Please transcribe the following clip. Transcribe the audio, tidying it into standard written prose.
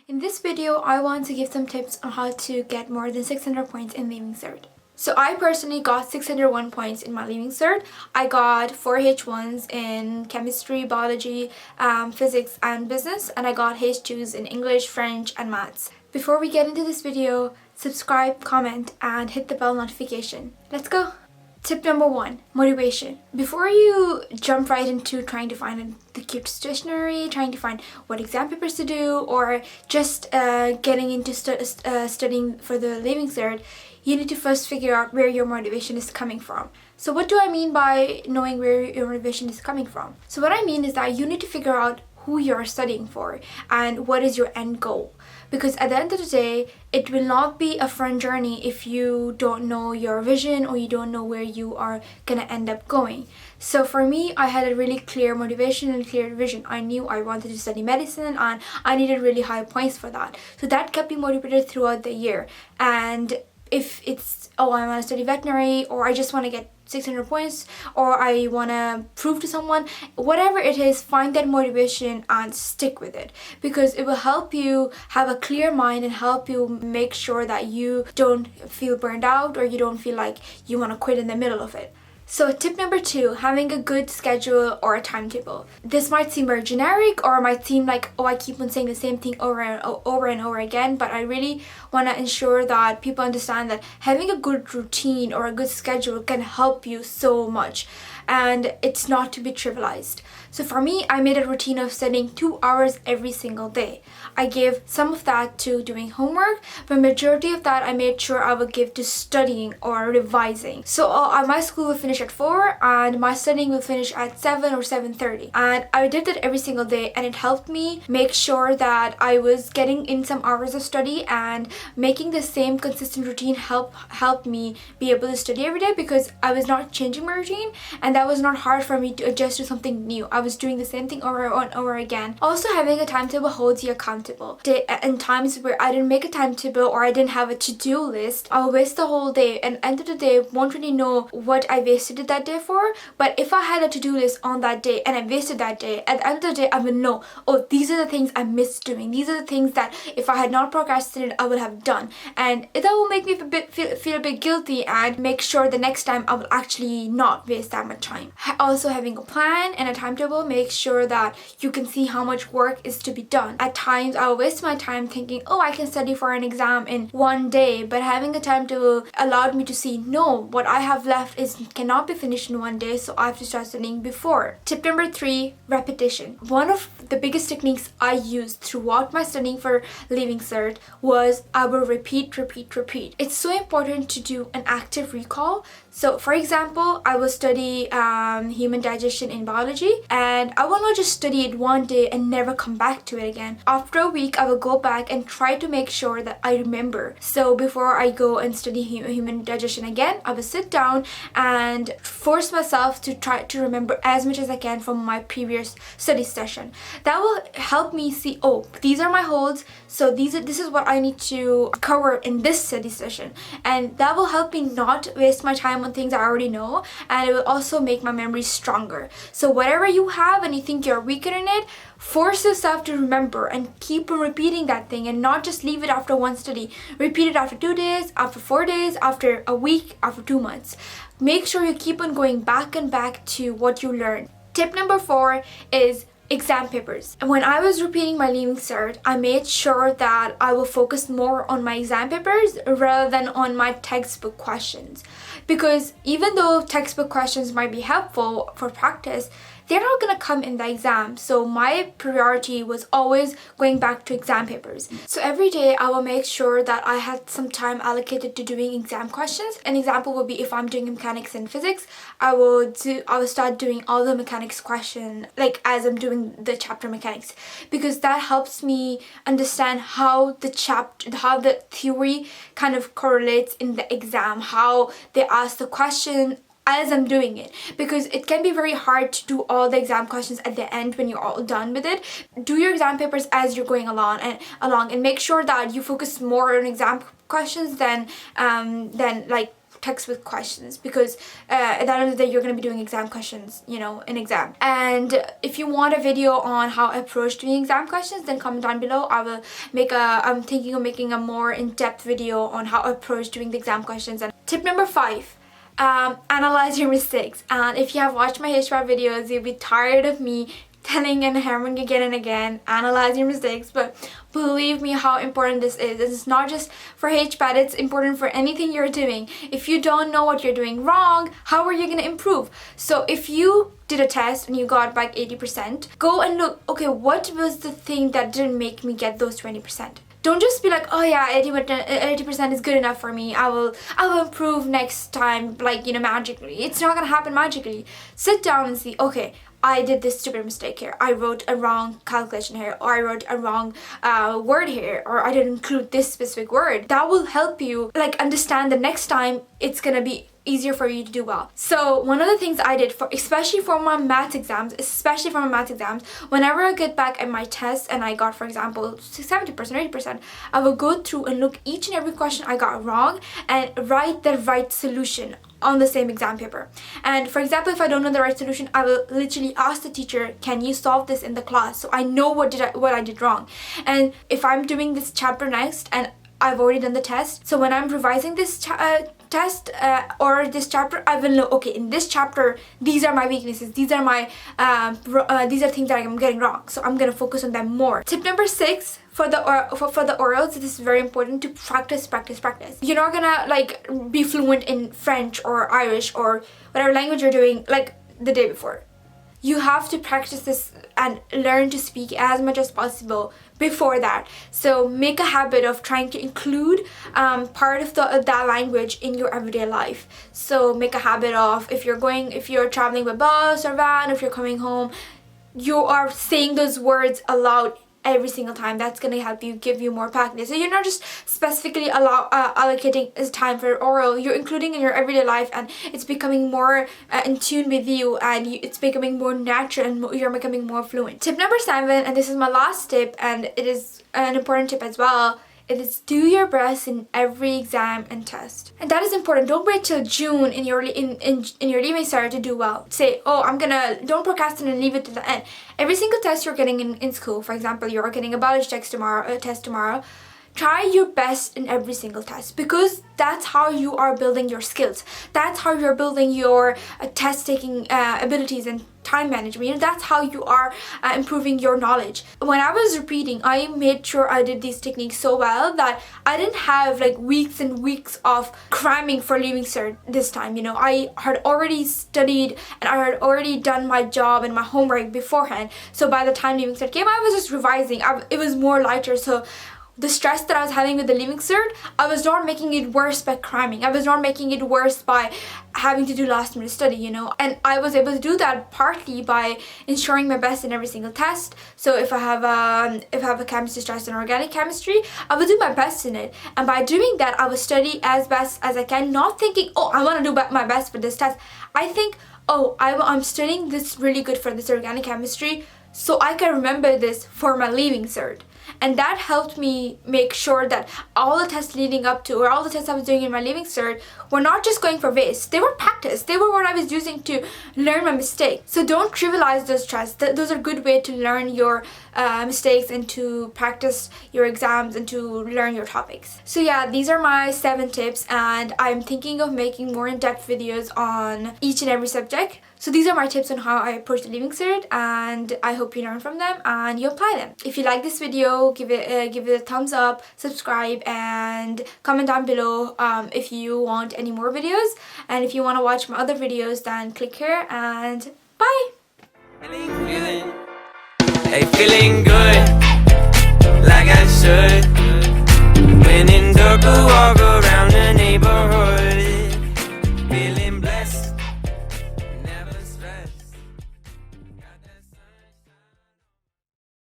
In this video, I want to give some tips on how to get more than 600 points in Leaving Cert. So I personally got 601 points in my Leaving Cert. I got 4 H1s in chemistry, biology, physics and business, and I got H2s in English, French and maths. Before we get into this video, subscribe, comment and hit the bell notification. Let's go! Tip number 1, motivation. Before you jump right into trying to find the cute stationery, trying to find what exam papers to do, or just getting into studying for the Leaving Cert, you need to first figure out where your motivation is coming from. So what do I mean by knowing where your motivation is coming from? So what I mean is that you need to figure out who you're studying for and what is your end goal. Because at the end of the day, it will not be a fun journey if you don't know your vision or you don't know where you are gonna end up going. So for me, I had a really clear motivation and clear vision. I knew I wanted to study medicine and I needed really high points for that. So that kept me motivated throughout the year. And if it's, oh, I want to study veterinary, or I just want to get 600 points, or I want to prove to someone, whatever it is, find that motivation and stick with it, because it will help you have a clear mind and help you make sure that you don't feel burned out or you don't feel like you want to quit in the middle of it. So tip number 2, having a good schedule or a timetable. This might seem very generic or might seem like, oh, I keep on saying the same thing over and over again, but I really want to ensure that people understand that having a good routine or a good schedule can help you so much, and it's not to be trivialized. So for me, I made a routine of studying 2 hours every single day. I gave some of that to doing homework, but majority of that I made sure I would give to studying or revising. So my school will finish at 4 and my studying will finish at 7 or 7:30. And I did that every single day, and it helped me make sure that I was getting in some hours of study, and making the same consistent routine helped me be able to study every day, because I was not changing my routine and that was not hard for me to adjust to something new. I was doing the same thing over and over again. Also, having a timetable holds you accountable. In times where I didn't make a timetable or I didn't have a to-do list, I'll waste the whole day, and at the end of the day, won't really know what I wasted that day for. But if I had a to-do list on that day and I wasted that day, at the end of the day, I would know, oh, these are the things I missed doing. These are the things that if I had not procrastinated, I would have done. And that will make me feel a bit guilty, and make sure the next time I will actually not waste that much time. Also, having a plan and a timetable makes sure that you can see how much work is to be done. At times, I will waste my time thinking, oh, I can study for an exam in one day, but having a timetable allowed me to see, no, what I have left cannot be finished in one day, so I have to start studying before. Tip number 3, repetition. One of the biggest techniques I used throughout my studying for Leaving Cert was I will repeat. It's so important to do an active recall. So for example, I will study human digestion in biology, and I will not just study it one day and never come back to it again. After a week, I will go back and try to make sure that I remember. So before I go and study human digestion again, I will sit down and force myself to try to remember as much as I can from my previous study session. That will help me see, oh, these are my holds, so this is what I need to cover in this study session, and that will help me not waste my time on things I already know, and it will also make my memory stronger. So whatever you have and you think you're weaker in it, force yourself to remember and keep on repeating that thing, and not just leave it after one study. Repeat it after 2 days, after 4 days, after a week, after 2 months. Make sure you keep on going back and back to what you learned. Tip number 4 is exam papers. And when I was repeating my Leaving Cert, I made sure that I will focus more on my exam papers rather than on my textbook questions. Because even though textbook questions might be helpful for practice, they're not going to come in the exam. So my priority was always going back to exam papers. So every day I will make sure that I had some time allocated to doing exam questions. An example would be if I'm doing mechanics and physics, I will start doing all the mechanics question like as I'm doing the chapter mechanics, because that helps me understand how the theory kind of correlates in the exam, how they ask the question as I'm doing it, because it can be very hard to do all the exam questions at the end when you're all done with it. Do your exam papers as you're going along and make sure that you focus more on exam questions than like textbook questions, because at the end of the day you're going to be doing exam questions, you know, in exam. And if you want a video on how I approach doing exam questions, then comment down below. I'm thinking of making a more in-depth video on how I approach doing the exam questions. And tip number 5, analyze your mistakes. And if you have watched my HBAT videos, you'll be tired of me telling and hammering again and again, analyze your mistakes. But believe me how important this is. This is not just for HBAT, it's important for anything you're doing. If you don't know what you're doing wrong, how are you going to improve? So if you did a test and you got back 80%, go and look, okay, what was the thing that didn't make me get those 20%? Don't just be like, oh yeah, 80% is good enough for me. I will improve next time, like, you know, magically. It's not gonna happen magically. Sit down and see, okay, I did this stupid mistake here. I wrote a wrong calculation here, or I wrote a wrong word here, or I didn't include this specific word. That will help you like understand the next time it's gonna be easier for you to do well. So one of the things I did, especially for my math exams, whenever I get back at my test and I got, for example, 70%, 80%, I will go through and look each and every question I got wrong and write the right solution on the same exam paper. And for example, if I don't know the right solution, I will literally ask the teacher, can you solve this in the class, so I know what I did wrong. And if I'm doing this chapter next and I've already done the test, so when I'm revising this test or this chapter, I will know, okay, in this chapter these are my weaknesses, these are my these are things that I'm getting wrong, so I'm gonna focus on them more. Tip number 6, for the orals, this is very important to practice. You're not gonna like be fluent in French or Irish or whatever language you're doing like the day before. You have to practice this and learn to speak as much as possible before that. So make a habit of trying to include part of that language in your everyday life. So make a habit of, if you're traveling by bus or van, if you're coming home, you are saying those words aloud every single time. That's going to help you, give you more practice. So you're not just specifically allocating time for oral, you're including in your everyday life, and it's becoming more in tune with you, and it's becoming more natural, and you're becoming more fluent. Tip number 7, and this is my last tip, and it is an important tip as well. It is do your best in every exam and test. And that is important. Don't wait till June in your leaving cert to do well. Say, oh, don't procrastinate and leave it to the end. Every single test you're getting in school, for example, you're getting a biology test tomorrow, try your best in every single test, because that's how you are building your skills. That's how you're building your test-taking abilities and time management. You know, that's how you are improving your knowledge. When I was repeating, I made sure I did these techniques so well that I didn't have like weeks and weeks of cramming for leaving cert this time. You know, I had already studied and I had already done my job and my homework beforehand. So by the time leaving cert came, I was just revising. It was more lighter. So the stress that I was having with the leaving cert, I was not making it worse by cramming. I was not making it worse by having to do last minute study, you know. And I was able to do that partly by ensuring my best in every single test. So if I have a chemistry test in organic chemistry, I will do my best in it. And by doing that, I will study as best as I can, not thinking, oh, I want to do my best for this test. I think, oh, I'm studying this really good for this organic chemistry, so I can remember this for my leaving cert. And that helped me make sure that all the tests leading up to, or all the tests I was doing in my leaving cert, were not just going for waste. They were practice. They were what I was using to learn my mistakes. So don't trivialize those tests. Those are a good way to learn your mistakes and to practice your exams and to learn your topics. So yeah, these are my 7 tips, and I'm thinking of making more in-depth videos on each and every subject. So these are my tips on how I approach the leaving cert, and I hope you learn from them and you apply them. If you like this video, give it a thumbs up, subscribe, and comment down below if you want any more videos. And if you want to watch my other videos, then click here, and bye! Feeling good, like I should. When in dark, walk